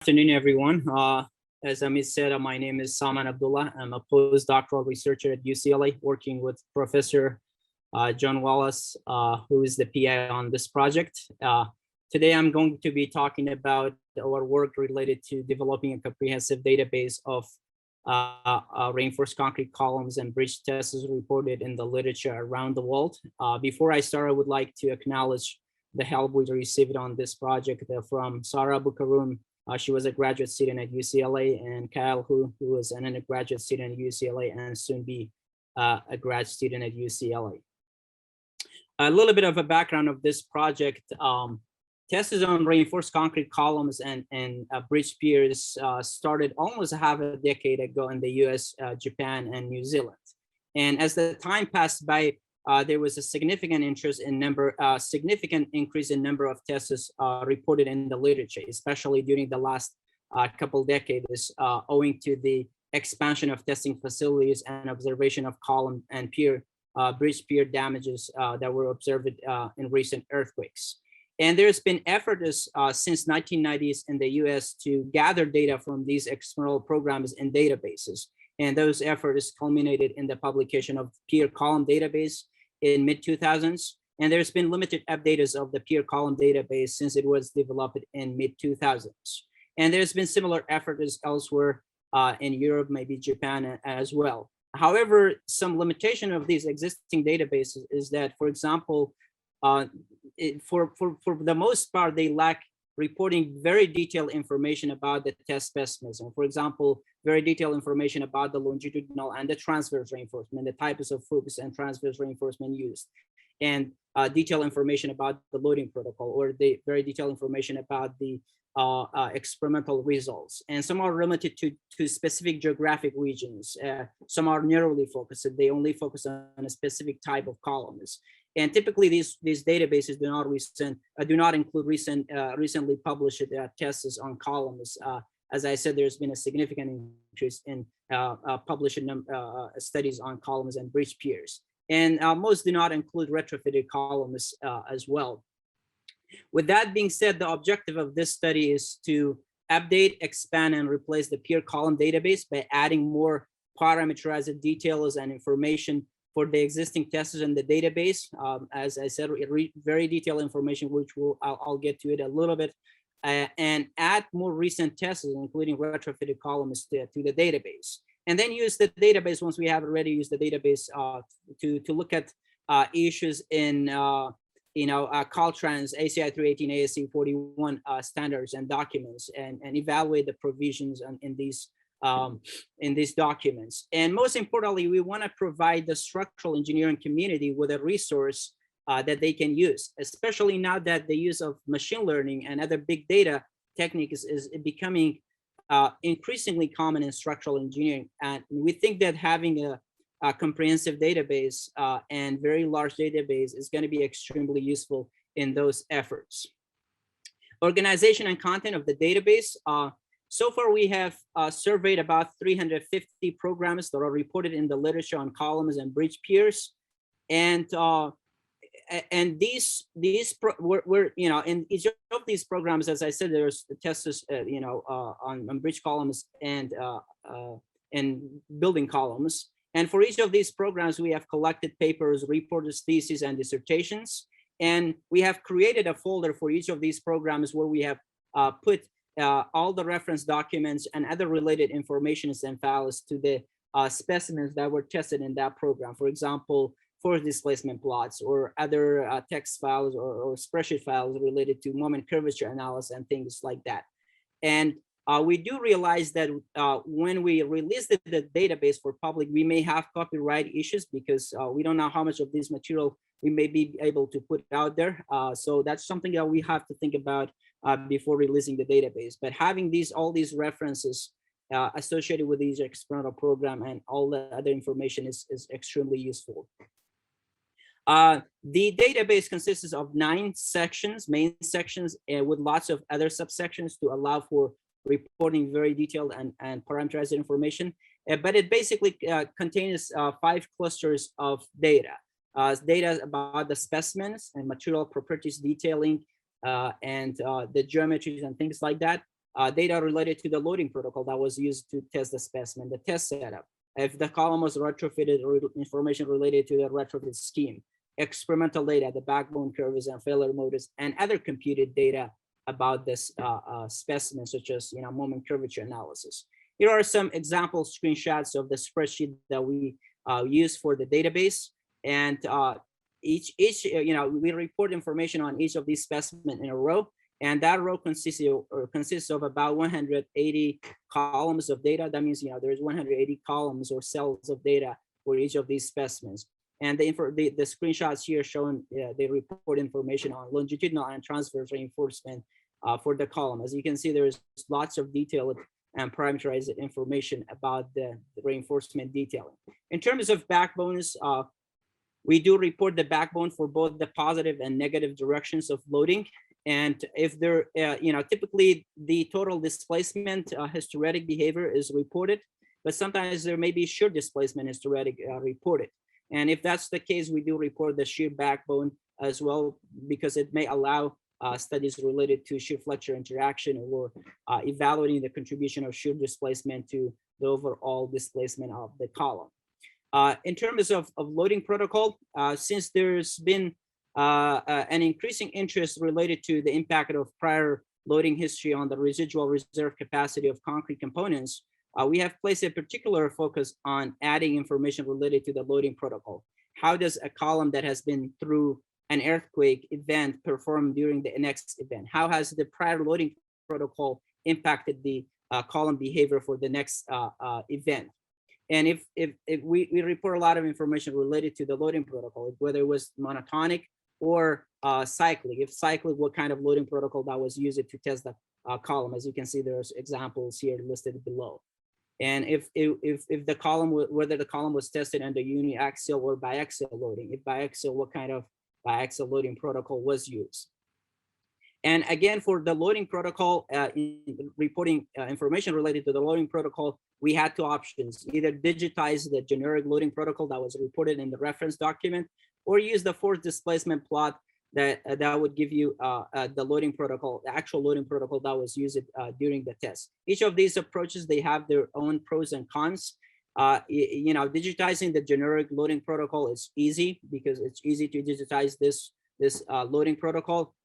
Afternoon, everyone. As Amit said, my name is Saman Abdullah. I'm a postdoctoral researcher at UCLA, working with Professor John Wallace, who is the PI on this project. Today, I'm going to be talking about our work related to developing a comprehensive database of reinforced concrete columns and bridge tests reported in the literature around the world. Before I start, I would like to acknowledge the help we received on this project from Sarah Bukarum. She was a graduate student at UCLA, and Kyle, who was an undergraduate student at UCLA and soon be a grad student at UCLA. A little bit of a background of this project. Tests on reinforced concrete columns and bridge piers started almost half a decade ago in the US, Japan, and New Zealand. And as the time passed by, there was a significant increase in number of tests reported in the literature, especially during the last couple decades, owing to the expansion of testing facilities and observation of column and bridge pier damages that were observed in recent earthquakes. And there's been efforts since 1990s in the US to gather data from these external programs in databases. And those efforts culminated in the publication of pier column database in mid-2000s. And there's been limited updates of the pier column database since it was developed in mid-2000s. And there's been similar efforts elsewhere in Europe, maybe Japan as well. However, some limitation of these existing databases is that, for example, for the most part, they lack reporting very detailed information about the test specimens. And for example, very detailed information about the longitudinal and the transverse reinforcement, the types of focus and transverse reinforcement used, and detailed information about the loading protocol, or the very detailed information about the experimental results. And some are limited to specific geographic regions. Some are narrowly focused. They only focus on a specific type of columns. And typically, these databases do not include recently published tests on columns. As I said, there's been a significant increase in published studies on columns and bridge piers. And most do not include retrofitted columns as well. With that being said, the objective of this study is to update, expand, and replace the pier column database by adding more parameterized details and information for the existing tests in the database. As I said, very detailed information, which I'll get to it a little bit, and add more recent tests, including retrofitted columns to the database. And then use the database, once we have already used the database, to look at issues in Caltrans, ACI 318, ASC 41 standards and documents, and evaluate the provisions in these documents. And most importantly, we want to provide the structural engineering community with a resource that they can use, especially now that the use of machine learning and other big data techniques is becoming increasingly common in structural engineering. And we think that having a comprehensive database and very large database is going to be extremely useful in those efforts. Organization and content of the database. So far, we have surveyed about 350 programs that are reported in the literature on columns and bridge piers, and these were in each of these programs, as I said, there's tests on bridge columns and building columns. And for each of these programs, we have collected papers, reports, theses, and dissertations, and we have created a folder for each of these programs where we have put all the reference documents and other related information and files to the specimens that were tested in that program. For example, force displacement plots or other text files or spreadsheet files related to moment curvature analysis and things like that. And we do realize that when we release the database for public, we may have copyright issues because we don't know how much of this material we may be able to put out there. So that's something that we have to think about before releasing the database. But having all these references associated with these external program and all the other information is extremely useful. The database consists of 9 sections, main sections, with lots of other subsections to allow for reporting very detailed and parameterized information. But it basically contains 5 clusters of data. Data about the specimens and material properties detailing, and the geometries and things like that. data related to the loading protocol that was used to test the specimen, the test setup. If the column was retrofitted, or information related to the retrofit scheme, experimental data, the backbone curves and failure modes, and other computed data about this specimen, such as moment curvature analysis. Here are some example screenshots of the spreadsheet that we use for the database, and we report information on each of these specimens in a row, and that row consists of about 180 columns of data. That means there's 180 columns or cells of data for each of these specimens. And the screenshots here showing they report information on longitudinal and transverse reinforcement for the column. As you can see, there's lots of detailed and parameterized information about the reinforcement detailing. In terms of backbones, we do report the backbone for both the positive and negative directions of loading. And if there, typically the total displacement hysteretic behavior is reported, but sometimes there may be shear displacement hysteretic reported. And if that's the case, we do report the shear backbone as well, because it may allow studies related to shear flexure interaction, or evaluating the contribution of shear displacement to the overall displacement of the column. In terms of loading protocol, since there's been an increasing interest related to the impact of prior loading history on the residual reserve capacity of concrete components, we have placed a particular focus on adding information related to the loading protocol. How does a column that has been through an earthquake event perform during the next event? How has the prior loading protocol impacted the column behavior for the next event? And if we report a lot of information related to the loading protocol, whether it was monotonic or cyclic. If cyclic, what kind of loading protocol that was used to test the column? As you can see, there's examples here listed below. And if the column, whether the column was tested under uniaxial or biaxial loading, if biaxial, what kind of biaxial loading protocol was used? And again, for the loading protocol, reporting information related to the loading protocol, we had two options: either digitize the generic loading protocol that was reported in the reference document, or use the force displacement plot that would give you the loading protocol, the actual loading protocol that was used during the test. Each of these approaches, they have their own pros and cons. Digitizing the generic loading protocol is easy, because it's easy to digitize this loading protocol.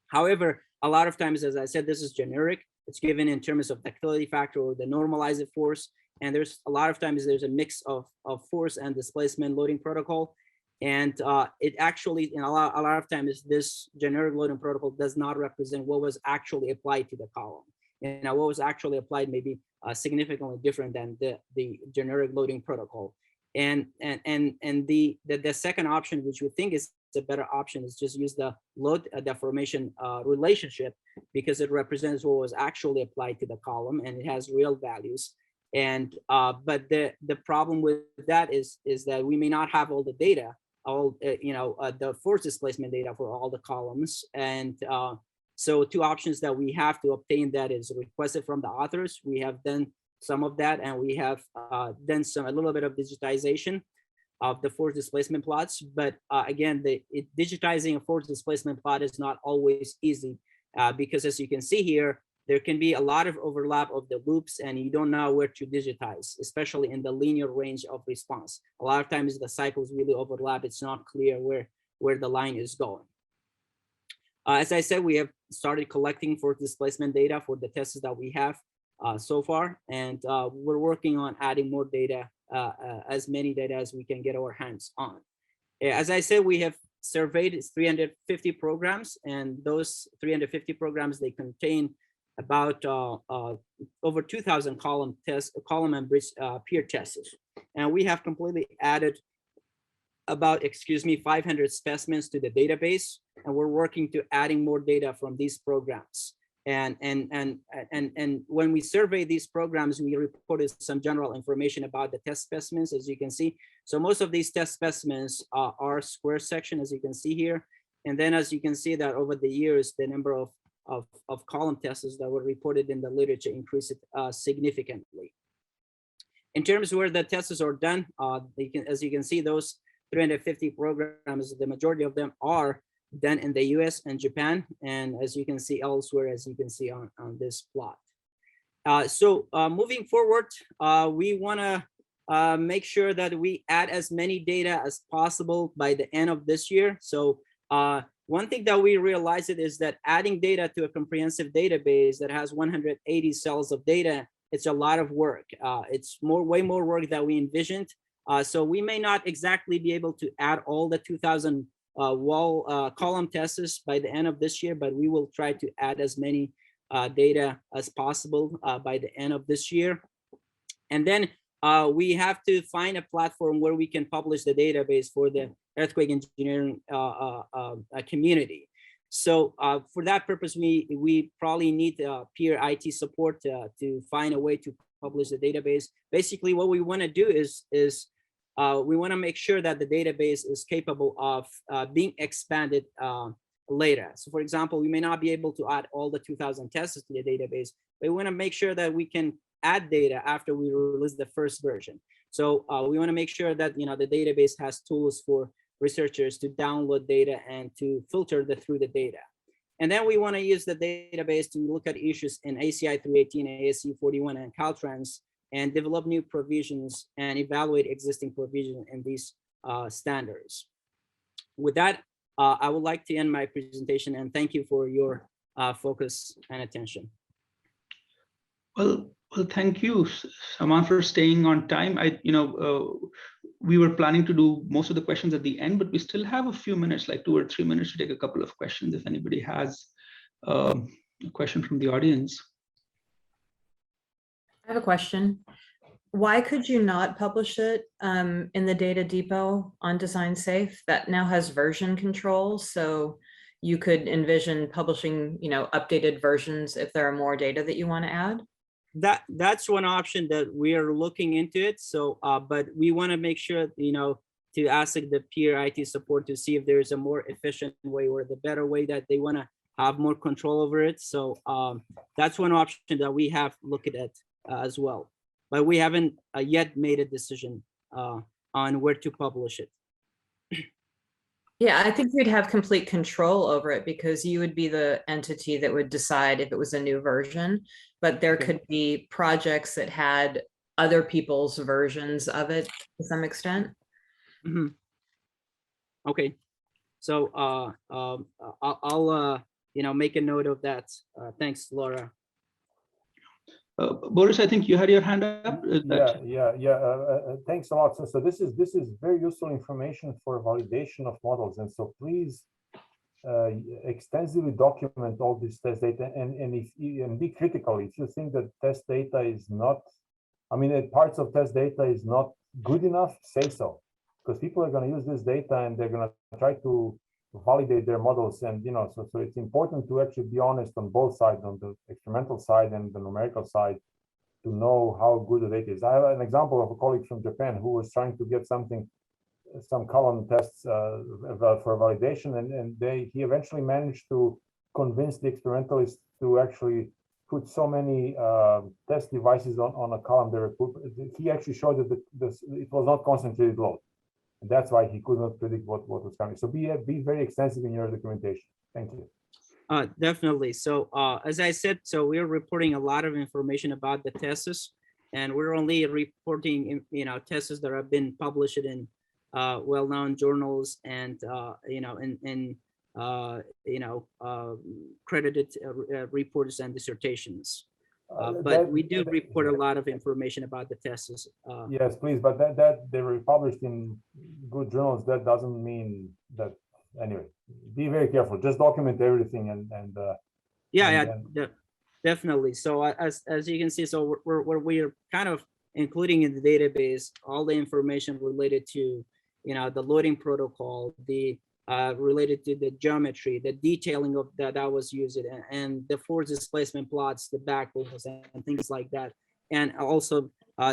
However, a lot of times, as I said, this is generic. It's given in terms of ductility factor or the normalized force. And there's a lot of times there's a mix of force and displacement loading protocol. And it actually, in a lot of times, this generic loading protocol does not represent what was actually applied to the column. What was actually applied may be significantly different than the generic loading protocol. And the second option, which we think is a better option, is just use the load deformation relationship, because it represents what was actually applied to the column and it has real values. And but the problem with that is that we may not have all the data, the force displacement data for all the columns. And so two options that we have to obtain that is requested from the authors. We have done some of that, and we have done a little bit of digitization of the force displacement plots. But again, digitizing a force displacement plot is not always easy, because as you can see here, there can be a lot of overlap of the loops, and you don't know where to digitize, especially in the linear range of response. A lot of times the cycles really overlap. It's not clear where the line is going. As I said, we have started collecting force displacement data for the tests that we have so far, and we're working on adding more data, as many data as we can get our hands on. As I said, we have surveyed 350 programs, and those 350 programs, they contain about over 2,000 column and bridge peer tests. And we have completely added about, 500 specimens to the database, and we're working to adding more data from these programs. And when we survey these programs, we reported some general information about the test specimens, as you can see. So most of these test specimens are square section, as you can see here. And then as you can see that over the years, the number of column tests that were reported in the literature increased significantly. In terms of where the tests are done, as you can see, those 350 programs, the majority of them are done in the US and Japan, and as you can see elsewhere, as you can see on this plot. So moving forward, we want to make sure that we add as many data as possible by the end of this year. So one thing that we realized is that adding data to a comprehensive database that has 180 cells of data, it's a lot of work. It's way more work than we envisioned. So we may not exactly be able to add all the 2,000 column tests by the end of this year, but we will try to add as many data as possible by the end of this year. And then we have to find a platform where we can publish the database for the earthquake engineering community. So for that purpose, we probably need peer IT support to find a way to publish the database. Basically, what we want to do is we want to make sure that the database is capable of being expanded later. So for example, we may not be able to add all the 2,000 tests to the database, but we want to make sure that we can add data after we release the first version. So we want to make sure that the database has tools for researchers to download data and to filter through the data. And then we want to use the database to look at issues in ACI 318, ASC 41, and Caltrans, and develop new provisions and evaluate existing provisions in these standards. With that, I would like to end my presentation and thank you for your focus and attention. Well, thank you, Saman, for staying on time. We were planning to do most of the questions at the end, but we still have a few minutes, like 2 or 3 minutes, to take a couple of questions if anybody has a question from the audience. I have a question. Why could you not publish it in the data depot on Design Safe that now has version control? So you could envision publishing, updated versions if there are more data that you want to add? That's one option that we are looking into it. So, but we want to make sure, to ask the peer IT support to see if there's a more efficient way or the better way that they want to have more control over it. So that's one option that we have looked at as well, but we haven't yet made a decision on where to publish it. Yeah, I think you'd have complete control over it because you would be the entity that would decide if it was a new version, but there could be projects that had other people's versions of it to some extent. Mm-hmm. Okay, so I'll make a note of that. Thanks, Laura. Boris, I think you had your hand up. Thanks a lot. So this is very useful information for validation of models, and so please extensively document all this test data and be critical. If you think that test data is not, parts of test data is not good enough, say so, because people are going to use this data and they're going to try to validate their models, and so it's important to actually be honest on both sides, on the experimental side and the numerical side, to know how good the data is. I have an example of a colleague from Japan who was trying to get some column tests for validation, and he eventually managed to convince the experimentalists to actually put so many test devices on a column. He actually showed that it was not concentrated load. And that's why he could not predict what was coming. So be very extensive in your documentation. Thank you. Definitely. So as I said, so we're reporting a lot of information about the tests, and we're only reporting tests that have been published in well-known journals and credited reports and dissertations. But we do report a lot of information about the tests. Yes, please, but that they were published in good journals, that doesn't mean that. Anyway, be very careful. Just document everything definitely. So as you can see, so we're kind of including in the database all the information related to the loading protocol, the related to the geometry, the detailing of that was used, and the force displacement plots, the backflows and things like that, and also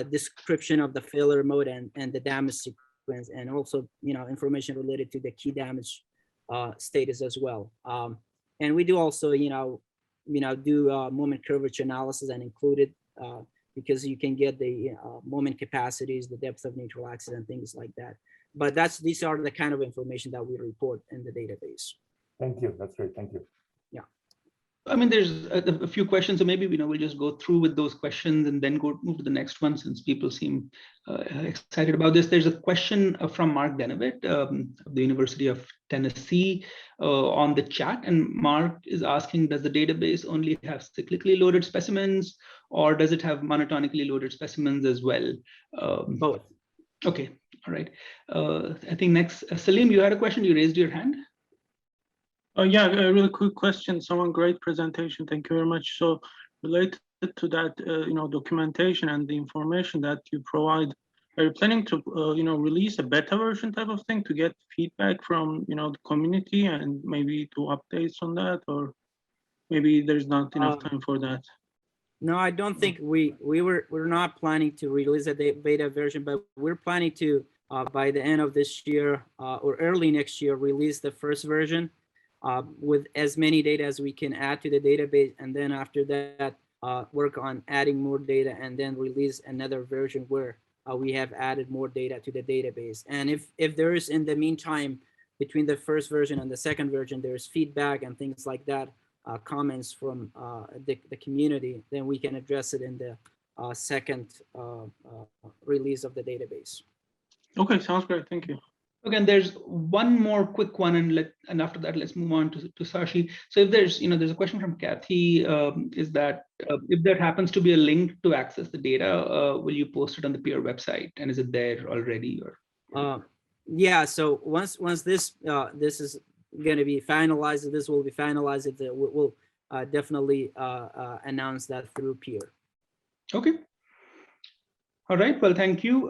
description of the failure mode and the damage sequence, and also information related to the key damage status as well. And we do also do moment curvature analysis and include it because you can get the moment capacities, the depth of neutral axis, and things like that. But these are the kind of information that we report in the database. Thank you. That's great. Thank you. I mean, there's a few questions, so maybe we'll just go through with those questions and then move to the next one, since people seem excited about this. There's a question from Mark Denevitt of the University of Tennessee on the chat, and Mark is asking, does the database only have cyclically loaded specimens, or does it have monotonically loaded specimens as well? Both. Okay, all right. I think next, Salim, you had a question. You raised your hand. Yeah, a really quick question. Someone, great presentation. Thank you very much. So related to that, documentation and the information that you provide, are you planning to, release a beta version type of thing to get feedback from, the community and maybe do updates on that, or maybe there's not enough time for that? No, I don't think we're not planning to release a beta version, but we're planning to by the end of this year or early next year release the first version. With as many data as we can add to the database, and then after that work on adding more data, and then release another version where we have added more data to the database. And if there is, in the meantime, between the first version and the second version, there's feedback and things like that, comments from the community, then we can address it in the second release of the database. Okay, sounds great. Thank you. Okay, and there's one more quick one, and after that, let's move on to Sashi. So if there's, there's a question from Kathy, is that if there happens to be a link to access the data, will you post it on the peer website, and is it there already? Or yeah, so once this this is going to be finalized, this will be finalized. We'll definitely announce that through peer. Okay. All right. Well, thank you.